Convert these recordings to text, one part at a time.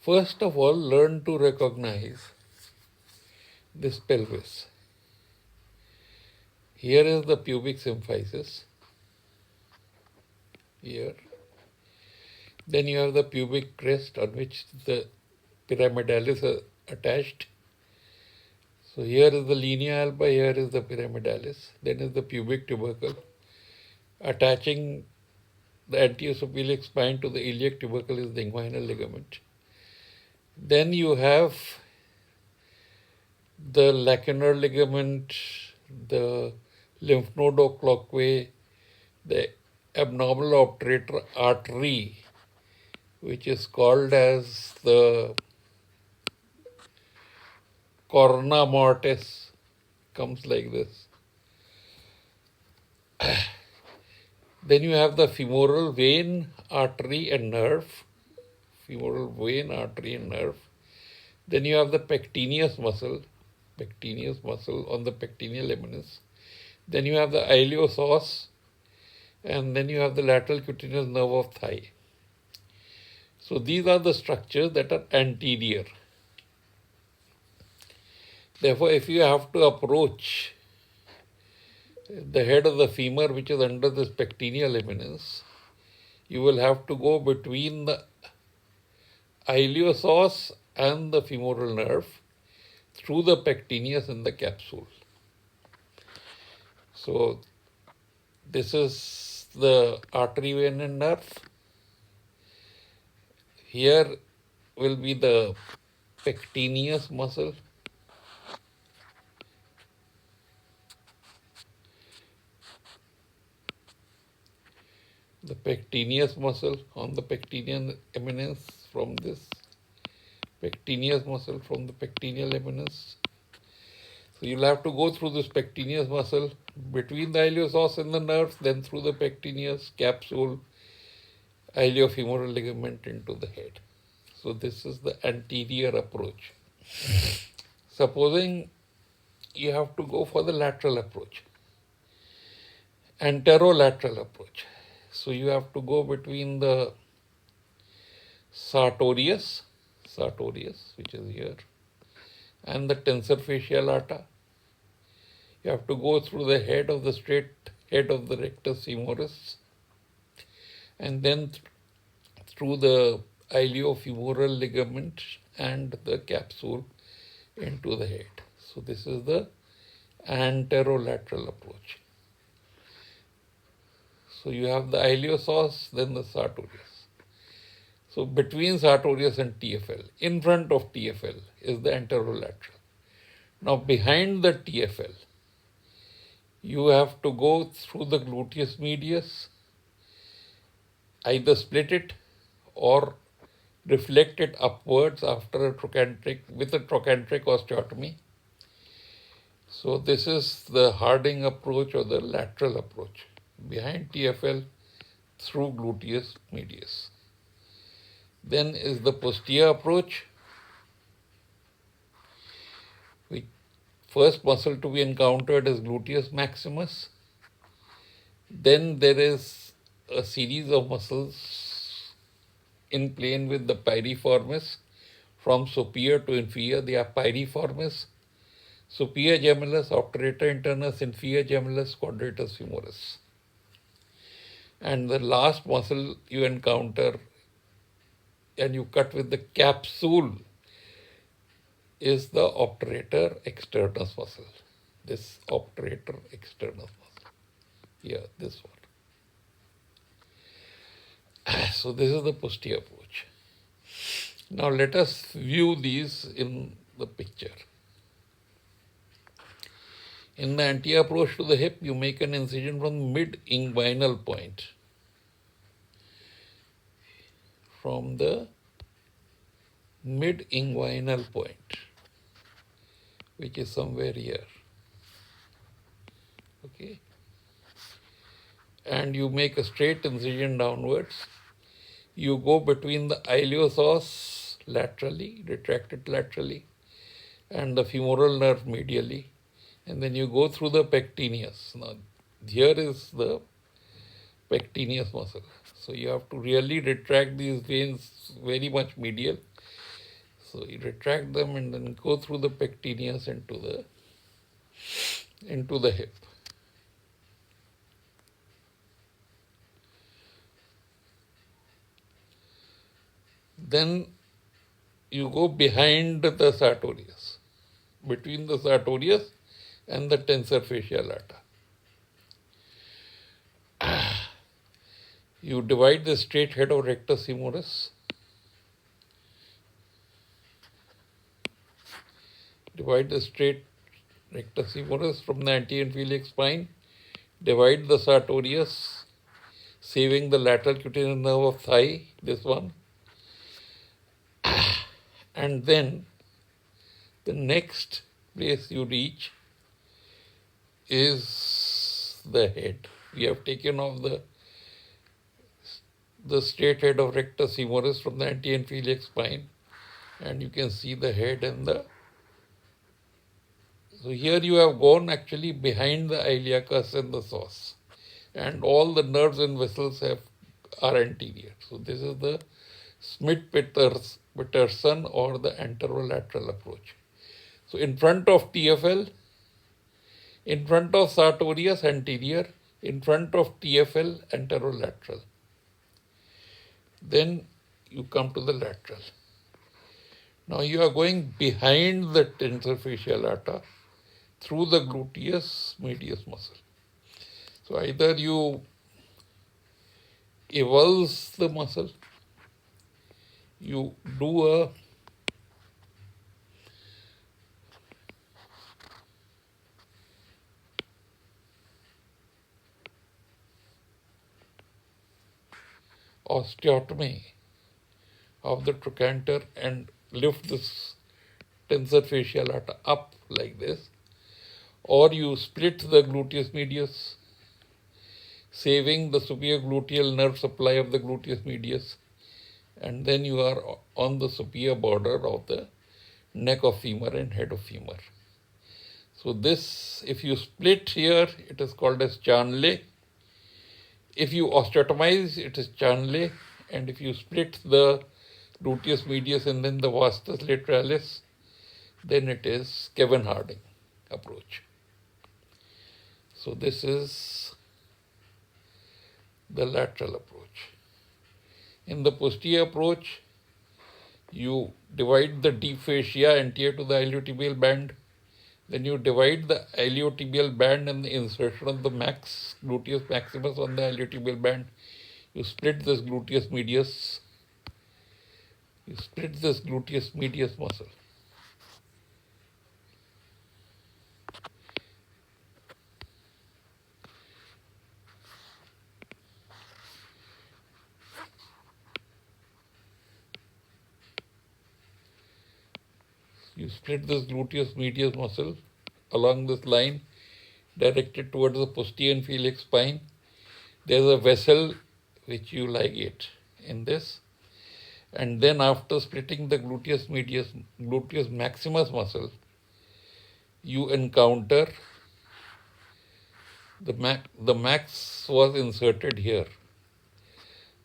First of all, learn to recognize this pelvis. Here is the pubic symphysis. Here. Then you have the pubic crest on which the pyramidalis are attached. So here is the linea alba, here is the pyramidalis. Then is the pubic tubercle. Attaching the anterosupplex spine to the iliac tubercle is the inguinal ligament. Then you have the lacunar ligament, the lymph node of clockway, the abnormal obturator artery, which is called as the corona mortis, comes like this. Then you have the femoral vein, artery and nerve. Femoral vein, artery and nerve. Then you have the pectineus muscle on the pectineal eminence. Then you have the iliopsoas, and then you have the lateral cutaneous nerve of thigh. So these are the structures that are anterior. Therefore, if you have to approach the head of the femur, which is under this pectineal eminence, you will have to go between the iliopsoas and the femoral nerve through the pectineus and the capsule. So this is the artery, vein and nerve. Here will be the pectineus muscle. The pectineus muscle on the pectineal eminence from this pectineus muscle from the pectineal eminence. So you'll have to go through this pectineus muscle between the iliopsoas and the nerves, then through the pectineus, capsule, iliofemoral ligament into the head. So this is the anterior approach. Supposing you have to go for the lateral approach, anterolateral approach. So you have to go between the sartorius, which is here, and the tensor fascial lata. You have to go through the head of the straight head of the rectus femoris, and then through the iliofemoral ligament and the capsule into the head. So this is the anterolateral approach. So you have the iliopsoas, then the sartorius. So between sartorius and TFL, in front of TFL is the anterolateral. Now behind the TFL, you have to go through the gluteus medius, either split it or reflect it upwards after a with a trochanteric osteotomy. So this is the Harding approach or the lateral approach. Behind TFL through gluteus medius. Then is the posterior approach. First muscle to be encountered is gluteus maximus. Then there is a series of muscles in plane with the piriformis. From superior to inferior, they are piriformis, superior gemellus, obturator internus, inferior gemellus, quadratus femoris. And the last muscle you encounter and you cut with the capsule is the obturator externus muscle. This obturator externus muscle. Here, this one. So this is the posterior approach. Now let us view these in the picture. In the anterior approach to the hip, you make an incision from mid-inguinal point. From the mid-inguinal point, which is somewhere here. Okay. And you make a straight incision downwards. You go between the iliopsoas laterally, retracted laterally, and the femoral nerve medially. And then you go through the pectineus. Now, here is the pectineus muscle. So you have to really retract these veins very much medial. So you retract them and then go through the pectineus into the hip. Then you go behind the sartorius, between the sartorius and the tensor fascia lata. You divide the straight head of rectus femoris. Divide the straight rectus femoris from the anteroinferior spine. Divide the sartorius, saving the lateral cutaneous nerve of thigh, this one. And then the next place you reach is the head. We have taken off the straight head of rectus femoris from the anteroinferior spine, and you can see the head and the. So here you have gone actually behind the iliacus and the psoas, and all the nerves and vessels are anterior. So this is the Smith-Peterson or the anterolateral approach. So in front of TFL, in front of sartorius anterior, in front of TFL anterolateral. Then you come to the lateral. Now you are going behind the tensor fascia lata through the gluteus medius muscle. So either you avulse the muscle, you do a osteotomy of the trochanter and lift this tensor fascia lata up like this, or you split the gluteus medius, saving the superior gluteal nerve supply of the gluteus medius, and then you are on the superior border of the neck of femur and head of femur. So this, if you split here, it is called as Chanley. If you osteotomize, it is Chanley, and if you split the gluteus medius and then the vastus lateralis, then it is Kevin Harding approach. So this is the lateral approach. In the posterior approach, you divide the deep fascia anterior to the iliotibial band. Then you divide the iliotibial band and the insertion of the gluteus maximus on the iliotibial band. You split this gluteus medius. You split this gluteus medius muscle. You split this gluteus medius muscle along this line directed towards the posterior iliac spine. There is a vessel which you ligate in this. And then after splitting the gluteus maximus muscle, you encounter the max was inserted here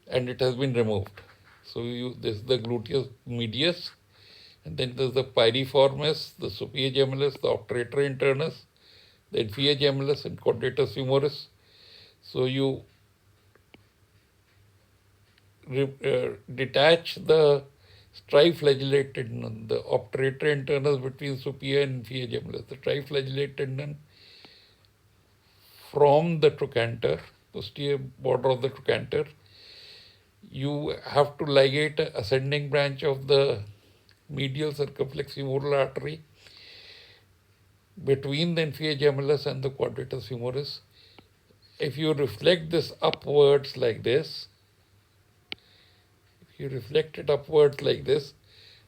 and it has been removed. So this is the gluteus medius, and then there's the piriformis, the superior gemellus, the obturator internus, the inferior gemellus, and quadratus femoris. So you detach the triflagellate tendon, the obturator internus between superior and inferior gemellus, the triflagellate tendon from the trochanter, posterior border of the trochanter. You have to ligate an ascending branch of the medial circumflex femoral artery between the inferior gemellus and the quadratus femoris. If you reflect this upwards like this,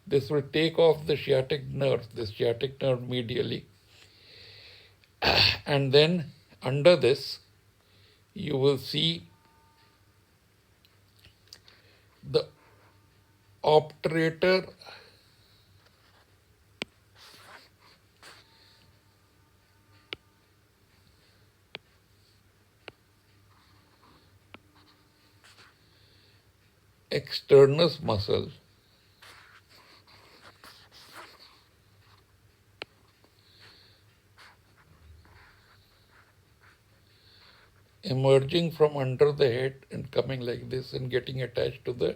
this will take off the sciatic nerve, medially. And then under this, you will see the obturator externus muscle emerging from under the head and coming like this and getting attached to the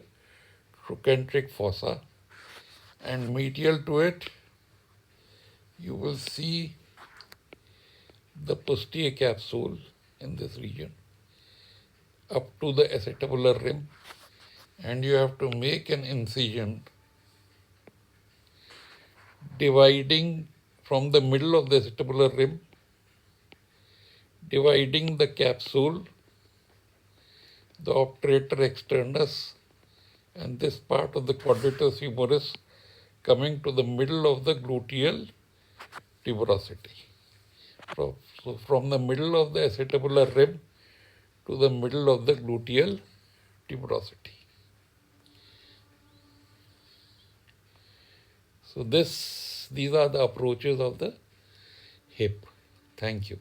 trochanteric fossa. And medial to it, you will see the posterior capsule in this region up to the acetabular rim, and you have to make an incision dividing from the middle of the acetabular rim, dividing the capsule, the obturator externus, and this part of the quadratus humerus coming to the middle of the gluteal tuberosity. So from the middle of the acetabular rim to the middle of the gluteal tuberosity. So these are the approaches of the hip. Thank you.